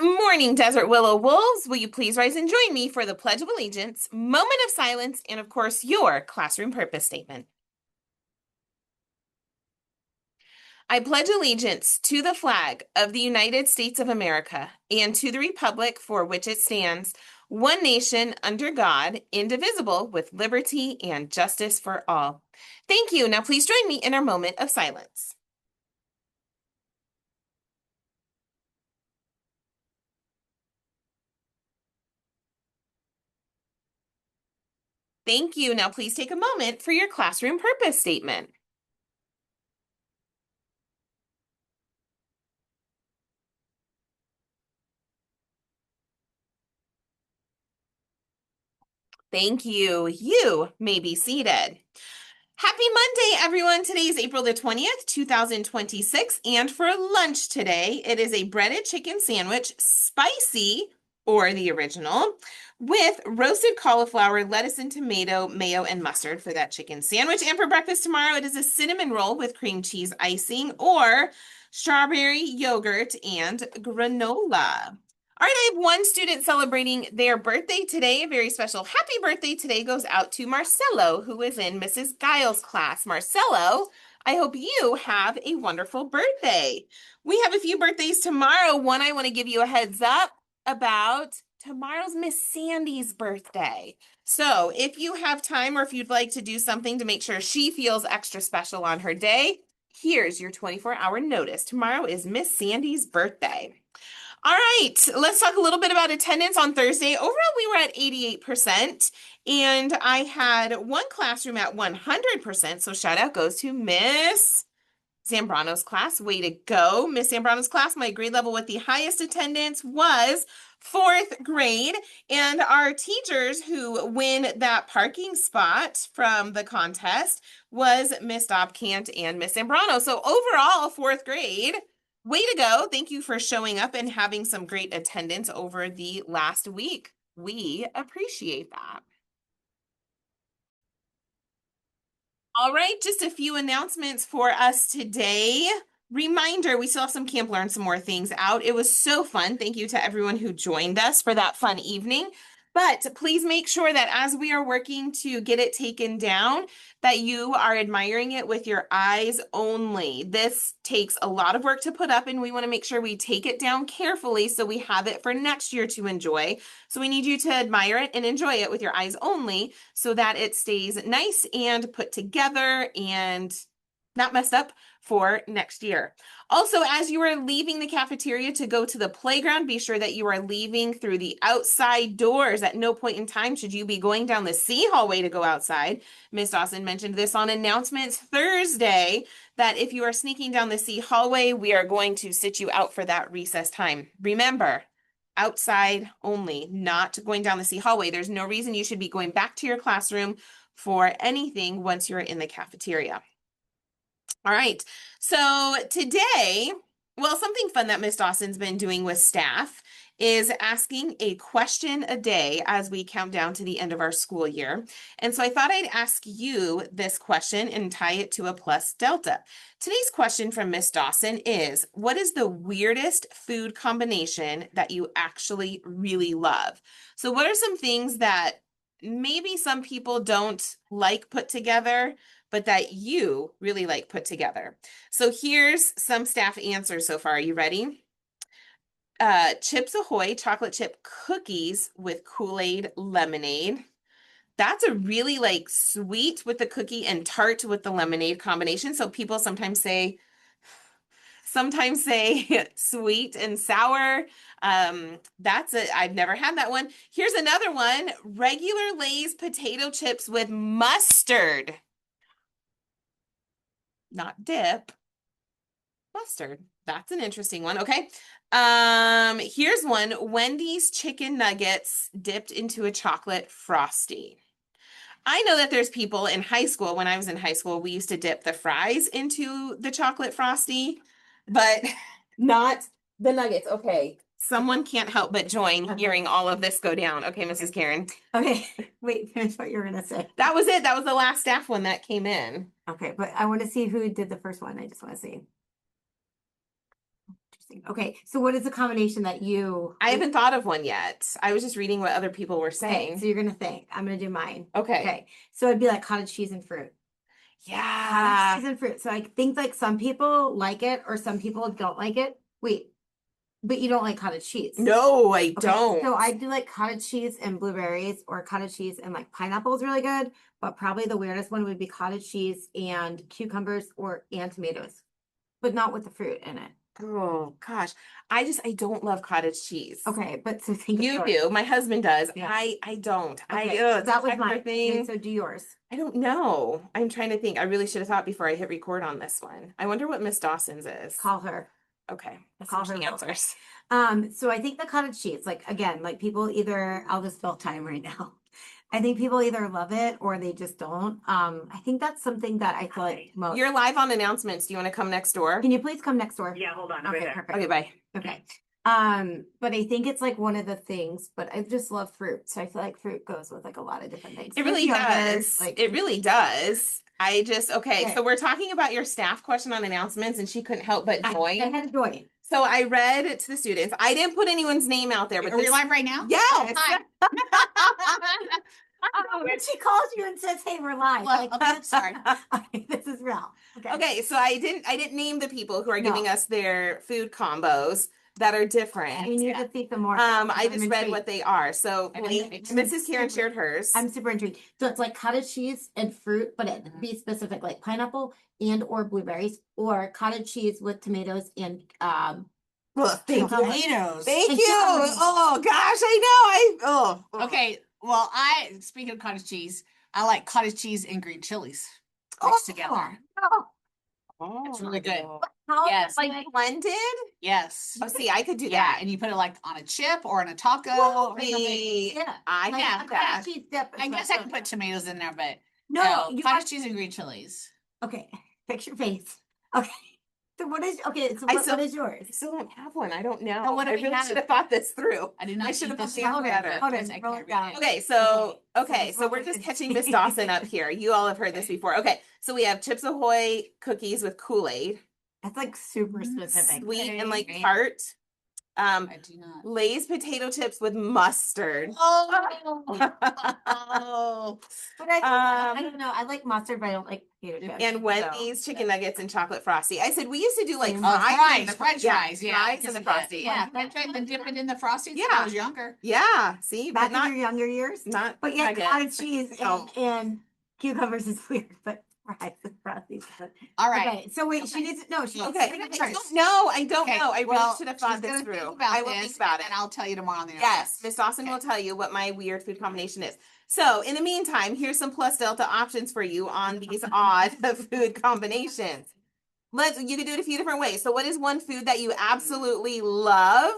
Morning, Desert Willow Wolves. Will you please rise and join me for the Pledge of Allegiance, moment of silence, and of course, your classroom purpose statement? I pledge allegiance to the flag of the United States of America and to the republic for which it stands, one nation under God, indivisible, with liberty and justice for all. Thank you. Now, please join me in our moment of silence. Thank you. Now, please take a moment for your classroom purpose statement. Thank you. You may be seated. Happy Monday, everyone. Today is April the 20th, 2026. And for lunch today, it is a breaded chicken sandwich, spicy or the original, with roasted cauliflower, lettuce and tomato, mayo, and mustard for that chicken sandwich. And for breakfast tomorrow, it is a cinnamon roll with cream cheese icing or strawberry yogurt and granola. All right, I have one student celebrating their birthday today. A very special happy birthday today goes out to Marcelo, who is in Mrs. Giles' class. Marcelo, I hope you have a wonderful birthday. We have a few birthdays tomorrow. One I want to give you a heads up about tomorrow's Miss Sandy's birthday. So if you have time or if you'd like to do something to make sure she feels extra special on her day, here's your 24-hour notice. Tomorrow is Miss Sandy's birthday. All right, let's talk a little bit about attendance on Thursday. Overall, we were at 88%, and I had one classroom at 100%. So shout out goes to Miss Zambrano's class. Way to go, Miss Zambrano's class. My grade level with the highest attendance was fourth grade, and our teachers who win that parking spot from the contest was Miss Dobcant and Miss Zambrano. So overall, fourth grade. Way to go. Thank you for showing up and having some great attendance over the last week. We appreciate that. All right, just a few announcements for us today. Reminder, we still have some Camp Learn some more things out. It was so fun. Thank you to everyone who joined us for that fun evening. But please make sure that as we are working to get it taken down, that you are admiring it with your eyes only. This takes a lot of work to put up, and we want to make sure we take it down carefully so we have it for next year to enjoy. So we need you to admire it and enjoy it with your eyes only so that it stays nice and put together and not messed up for next year. Also, as you are leaving the cafeteria to go to the playground, be sure that you are leaving through the outside doors. At no point in time should you be going down the C hallway to go outside. Miss Dawson mentioned this on announcements Thursday, that if you are sneaking down the C hallway, we are going to sit you out for that recess time. Remember, outside only, not going down the C hallway. There's no reason you should be going back to your classroom for anything once you're in the cafeteria. All right. So today, well, something fun that Miss Dawson's been doing with staff is asking a question a day as we count down to the end of our school year. And so I thought I'd ask you this question and tie it to a plus delta. Today's question from Miss Dawson is, what is the weirdest food combination that you actually really love? So what are some things that maybe some people don't like put together, but that you really like put together? So here's some staff answers so far. Are you ready? Chips Ahoy chocolate chip cookies with Kool-Aid lemonade. That's a really like sweet with the cookie and tart with the lemonade combination. So people sometimes say sweet and sour. I've never had that one. Here's another one, regular Lay's potato chips with mustard. Not dip, mustard. That's an interesting one. Okay. Here's one, Wendy's chicken nuggets dipped into a chocolate frosty. I know that there's people in high school, when I was in high school, we used to dip the fries into the chocolate frosty, but not the nuggets. Okay. Someone can't help but join hearing all of this go down. Okay, Mrs. Karen. Okay, wait, finish what you were gonna say. That was it. That was the last staff one that came in. Okay, but I want to see who did the first one. I just want to see. Interesting. Okay, so what is the combination that you? I haven't thought of one yet. I was just reading what other people were Okay, saying. so you're gonna think. I'm gonna do mine. Okay. Okay, so it'd be like cottage cheese and fruit. Yeah. Cottage cheese and fruit. So I think like some people like it or some people don't like it. Wait, but you don't like cottage cheese. No, I Okay, don't. so I do like cottage cheese and blueberries or cottage cheese and like pineapple is really good, but probably the weirdest one would be cottage cheese and cucumbers and tomatoes, but not with the fruit in it. Oh gosh. I don't love cottage cheese. Okay, but so think of You yours. do. My husband does. Yeah. I don't. Okay, It's a that was texture my thing. So do yours. I don't know. I'm trying to think. I really should have thought before I hit record on this one. I wonder what Miss Dawson's is. Call her. Okay. Let's Call see if her she real quick. answers. So I think the cottage cheese, like again, like people either I'll just fill time right now. I think people either love it or they just don't. I think that's something that I feel like most. You're live on announcements. Do you want to come next door? Can you please come next door? Yeah, hold on. Okay, perfect. Okay, bye. Okay. But I think it's like one of the things, but I just love fruit. So I feel like fruit goes with like a lot of different things. It really Yogurt, does. Like It really does. Okay, Okay. so we're talking about your staff question on announcements, and she couldn't help but I join. had to join. So I read it to the students. I didn't put anyone's name out there, but Are we live right now? Yes. Hi. When she calls you and says, "Hey, we're live," Well, like, okay, sorry. okay, this is real. Okay. Okay, so I didn't name the people who are No. giving us their food combos that are different. I need to see some more. I I'm just read what intrigued. they are. So I'm Blake- intrigued. Mrs. Karen shared hers. I'm super intrigued. So it's like cottage cheese and fruit, but it Mhm. be specific, like pineapple and or blueberries, or cottage cheese with tomatoes and Ugh, thank you. Tomatoes. Thank And you. cucumbers. Oh gosh, I know. Okay, well, speaking of cottage cheese, I like cottage cheese and green chilies Oh, mixed together. no. Oh, It's really good. How Yes. like blended. Yes. Oh, see, I could do Yeah, that. and you put it like on a chip or on a taco or something. Whoa, Yeah. I Like have a that. cottage cheese dip. I guess I can put tomatoes in there, but no. You cottage have, cheese and green chilies. okay, fix your face. Okay. So what is okay? So I what still- is yours? I still don't have one. I don't know. Oh, what do I we really have? should have thought this through. I did not I should have eat this put the yogurt, better. but Hold on, it's like roll it every down. day. Okay, so Okay, so we're just catching Miss Dawson up here. You all have heard this before. Okay, so we have Chips Ahoy cookies with Kool-Aid, That's like super specific. sweet and like Okay. tart. I do not. Lay's potato chips with mustard. Oh, But I Um, don't know. I like mustard, but I don't like potato chips. And so- Wendy's chicken nuggets and chocolate frosty. I said we used to do like Same. fries, French fries, yeah, fries and the frosty. Yeah, French fries and dip it in the frosty. When Yeah. I was younger. Yeah, see, Back but not in your younger years. not But yeah, nuggets. cottage cheese No. and cucumbers is weird, but fries and frosties. All right. Okay, so wait, she needs no, she needs Okay, to think of I hers. don't know. I don't Okay, know. I really well, should have she's thought this gonna through. think about I will this, think about it. and I'll tell you tomorrow on the Yes, Miss Dawson will Okay. tell you what my weird food combination is. So, in the meantime, here's some plus delta options for you on these odd food combinations. You can do it a few different ways. So, what is one food that you absolutely love?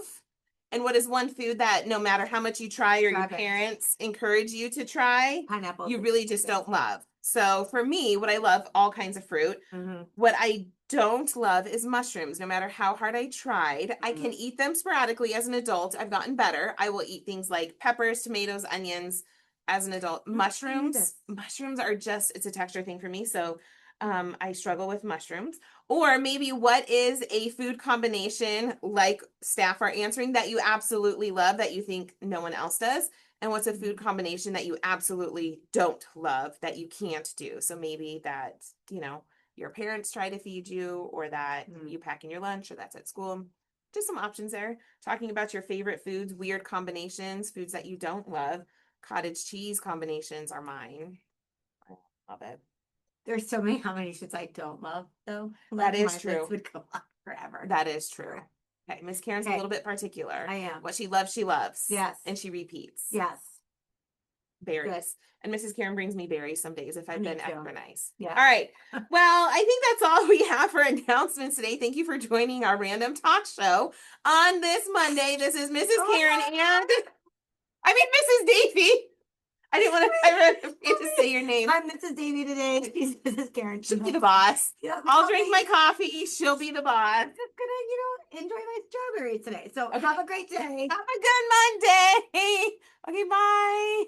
And what is one food that no matter how much you try or your Strawberries. parents encourage you to try, Pineapple. you really just don't love? So, for me, what I love, all kinds of fruit. Mhm. What I don't love is mushrooms. No matter how hard I tried, I can eat them sporadically as an adult. I've gotten better. I will eat things like peppers, tomatoes, onions as an adult. Mushrooms are just, it's a texture thing for me. So I struggle with mushrooms. Or maybe what is a food combination like staff are answering that you absolutely love that you think no one else does? And what's a food combination that you absolutely don't love that you can't do? So maybe that, your parents try to feed you or that you pack in your lunch or that's at school. Just some options there. Talking about your favorite foods, weird combinations, foods that you don't love. Cottage cheese combinations are mine. I love it. There's so many combinations I don't love though. That is my true. list would go on forever. That is true. Okay, Miss Karen's a Okay. little bit particular. I am. What she loves, she loves. Yes. And she repeats. Yes. Berries. And Mrs. Karen brings me berries some days if I've Me been too. extra nice. Yeah. All right. Well, I think that's all we have for announcements today. Thank you for joining our random talk show on this Monday. This is Mrs. Karen and Mrs. Davy. I didn't want to say your name. I'm Mrs. Davy today. She's Mrs. Karen. She'll be the boss. Yeah, I'll drink my coffee. She'll be the boss. just gonna, enjoy my strawberries today. So Okay. have a great day. Have a good Monday. Okay, bye.